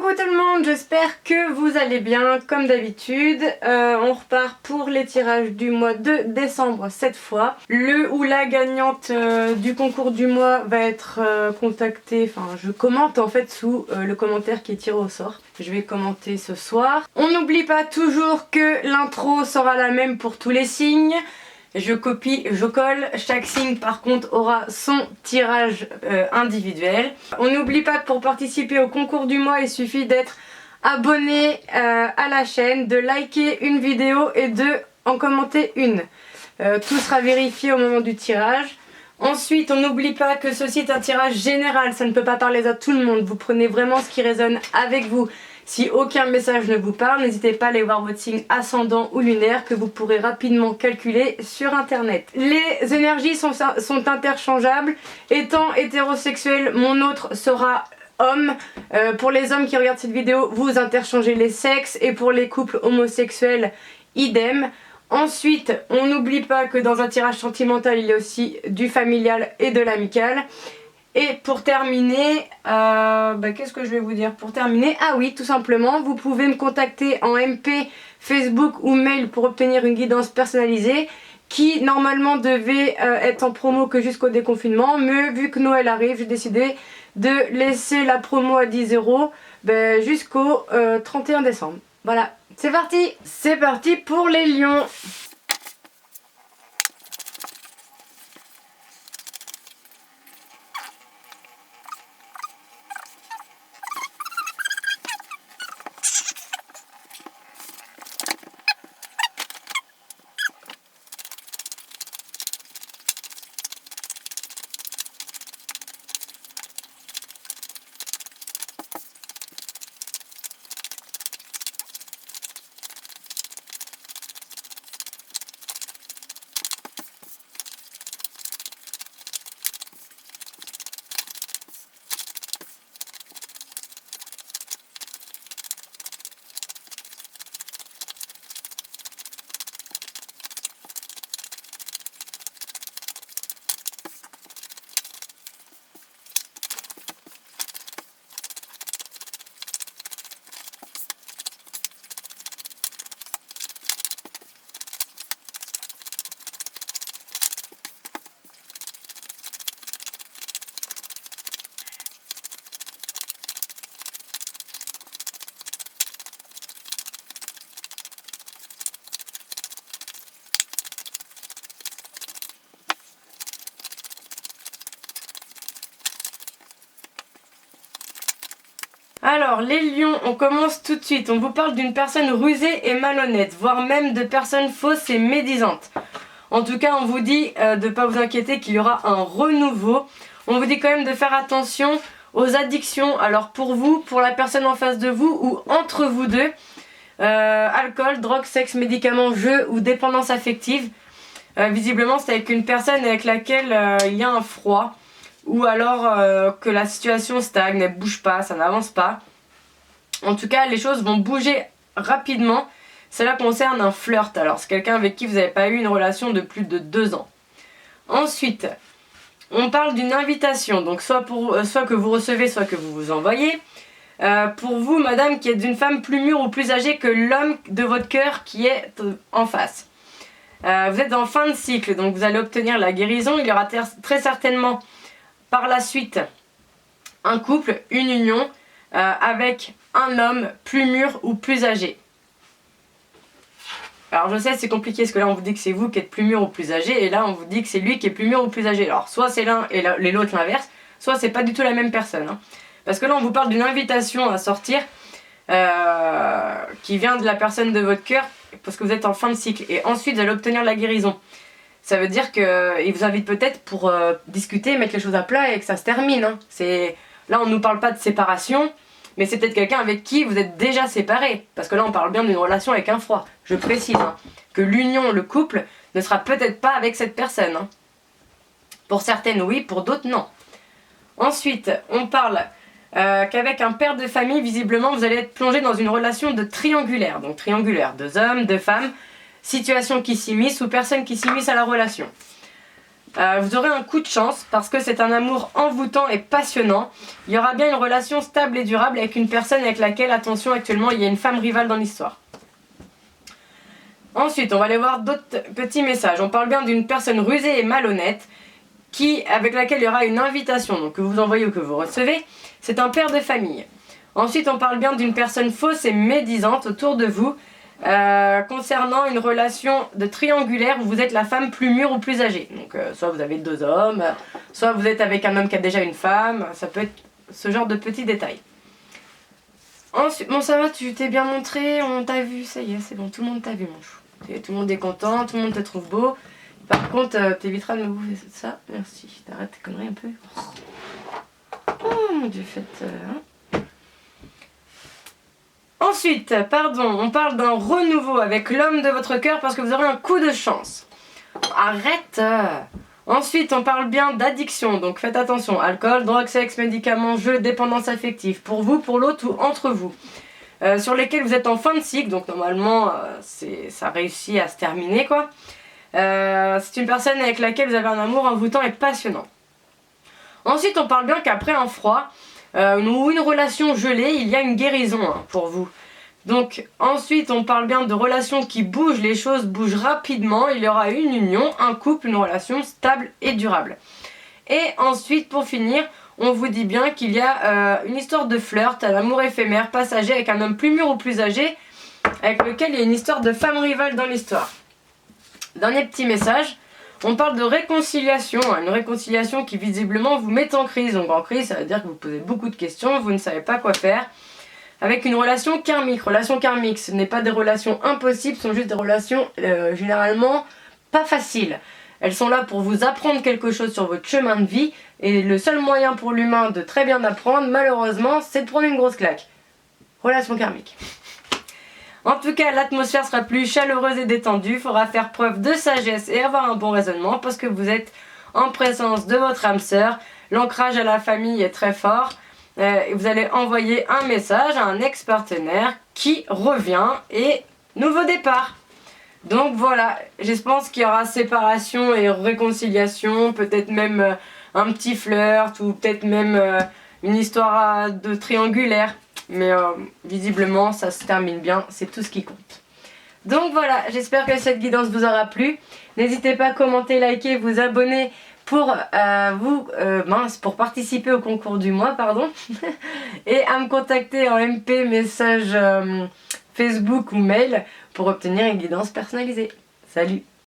Coucou tout le monde, j'espère que vous allez bien comme d'habitude. On repart pour les tirages du mois de décembre cette fois. Le ou la gagnante du concours du mois va être contactée, enfin je commente en fait sous le commentaire qui est tiré au sort. Je vais commenter ce soir. On n'oublie pas toujours que l'intro sera la même pour tous les signes. Je copie, je colle, chaque signe par contre aura son tirage individuel. On n'oublie pas que pour participer au concours du mois, il suffit d'être abonné à la chaîne, de liker une vidéo et de en commenter une. Tout sera vérifié au moment du tirage. Ensuite, on n'oublie pas que ceci est un tirage général, ça ne peut pas parler à tout le monde. Vous prenez vraiment ce qui résonne avec vous. Si aucun message ne vous parle, n'hésitez pas à aller voir votre signe ascendant ou lunaire que vous pourrez rapidement calculer sur internet. Les énergies sont interchangeables. Étant hétérosexuel, mon autre sera homme. Pour les hommes qui regardent cette vidéo, vous interchangez les sexes, et pour les couples homosexuels, idem. Ensuite, on n'oublie pas que dans un tirage sentimental, il y a aussi du familial et de l'amical. Et pour terminer, qu'est-ce que je vais vous dire pour terminer? Ah oui, tout simplement, vous pouvez me contacter en MP, Facebook ou mail pour obtenir une guidance personnalisée qui normalement devait être en promo que jusqu'au déconfinement. Mais vu que Noël arrive, j'ai décidé de laisser la promo à 10 € jusqu'au 31 décembre. Voilà, c'est parti! C'est parti pour les lions! Alors les lions, on commence tout de suite. On vous parle d'une personne rusée et malhonnête, voire même de personnes fausses et médisantes. En tout cas, on vous dit de ne pas vous inquiéter qu'il y aura un renouveau. On vous dit quand même de faire attention aux addictions. Alors pour vous, pour la personne en face de vous ou entre vous deux, alcool, drogue, sexe, médicaments, jeux ou dépendance affective. Visiblement, c'est avec une personne avec laquelle il y a un froid. Ou alors que la situation stagne, elle bouge pas, ça n'avance pas. En tout cas, les choses vont bouger rapidement. Cela concerne un flirt. Alors, c'est quelqu'un avec qui vous n'avez pas eu une relation de plus de 2 ans. Ensuite, on parle d'une invitation. Donc, soit que vous recevez, soit que vous vous envoyez. Pour vous, madame, qui êtes une femme plus mûre ou plus âgée que l'homme de votre cœur qui est en face. Vous êtes en fin de cycle, donc vous allez obtenir la guérison. Il y aura très certainement par la suite un couple, une union avec un homme plus mûr ou plus âgé. Alors je sais c'est compliqué parce que là on vous dit que c'est vous qui êtes plus mûr ou plus âgé et là on vous dit que c'est lui qui est plus mûr ou plus âgé. Alors soit c'est l'un et l'autre l'inverse, soit c'est pas du tout la même personne. Hein. Parce que là on vous parle d'une invitation à sortir qui vient de la personne de votre cœur parce que vous êtes en fin de cycle et ensuite vous allez obtenir la guérison. Ça veut dire qu'il vous invite peut-être pour discuter, mettre les choses à plat et que ça se termine. Hein. Là, on ne nous parle pas de séparation, mais c'est peut-être quelqu'un avec qui vous êtes déjà séparés. Parce que là, on parle bien d'une relation avec un froid. Je précise que l'union, le couple, ne sera peut-être pas avec cette personne. Hein. Pour certaines, oui, pour d'autres, non. Ensuite, on parle qu'avec un père de famille, visiblement, vous allez être plongé dans une relation de triangulaire. Donc triangulaire, 2 hommes, 2 femmes. Situation qui s'immisce ou personne qui s'immisce à la relation. Vous aurez un coup de chance parce que c'est un amour envoûtant et passionnant. Il y aura bien une relation stable et durable avec une personne avec laquelle, attention, actuellement il y a une femme rivale dans l'histoire. Ensuite, on va aller voir d'autres petits messages. On parle bien d'une personne rusée et malhonnête avec laquelle il y aura une invitation, donc que vous envoyez ou que vous recevez. C'est un père de famille. Ensuite, on parle bien d'une personne fausse et médisante autour de vous, concernant une relation de triangulaire où vous êtes la femme plus mûre ou plus âgée. Donc, soit vous avez 2 hommes, soit vous êtes avec un homme qui a déjà une femme, ça peut être ce genre de petits détails. Ensuite, bon ça va, tu t'es bien montré, on t'a vu, ça y est, c'est bon, tout le monde t'a vu mon chou. Tout le monde est content, tout le monde te trouve beau. Par contre, t'éviteras de me bouffer ça, merci. T'arrêtes tes conneries un peu. Oh mon dieu, faites... Ensuite, on parle d'un renouveau avec l'homme de votre cœur parce que vous aurez un coup de chance. Arrête. Ensuite, on parle bien d'addiction, donc faites attention. Alcool, drogue, sexe, médicaments, jeux, dépendance affective. Pour vous, pour l'autre ou entre vous. Sur lesquels vous êtes en fin de cycle, donc normalement, ça réussit à se terminer, quoi. C'est une personne avec laquelle vous avez un amour envoûtant et passionnant. Ensuite, on parle bien qu'après un froid, ou une relation gelée, il y a une guérison pour vous. Donc ensuite on parle bien de relations qui bougent, les choses bougent rapidement, il y aura une union, un couple, une relation stable et durable. Et ensuite pour finir, on vous dit bien qu'il y a une histoire de flirt, un amour éphémère, passager avec un homme plus mûr ou plus âgé, avec lequel il y a une histoire de femme rivale dans l'histoire. Dernier petit message. On parle de réconciliation, une réconciliation qui visiblement vous met en crise. Donc en crise, ça veut dire que vous posez beaucoup de questions, vous ne savez pas quoi faire. Avec une relation karmique. Relation karmique, ce n'est pas des relations impossibles, ce sont juste des relations généralement pas faciles. Elles sont là pour vous apprendre quelque chose sur votre chemin de vie. Et le seul moyen pour l'humain de très bien apprendre, malheureusement, c'est de prendre une grosse claque. Relation karmique. En tout cas, l'atmosphère sera plus chaleureuse et détendue, il faudra faire preuve de sagesse et avoir un bon raisonnement parce que vous êtes en présence de votre âme sœur. L'ancrage à la famille est très fort. Vous allez envoyer un message à un ex-partenaire qui revient et nouveau départ. Donc voilà, je pense qu'il y aura séparation et réconciliation, peut-être même un petit flirt ou peut-être même une histoire de triangulaire. Mais visiblement ça se termine bien, c'est tout ce qui compte. Donc voilà, j'espère que cette guidance vous aura plu. N'hésitez pas à commenter, liker, vous abonner pour pour participer au concours du mois, pardon. Et à me contacter en MP, message Facebook ou mail pour obtenir une guidance personnalisée. Salut!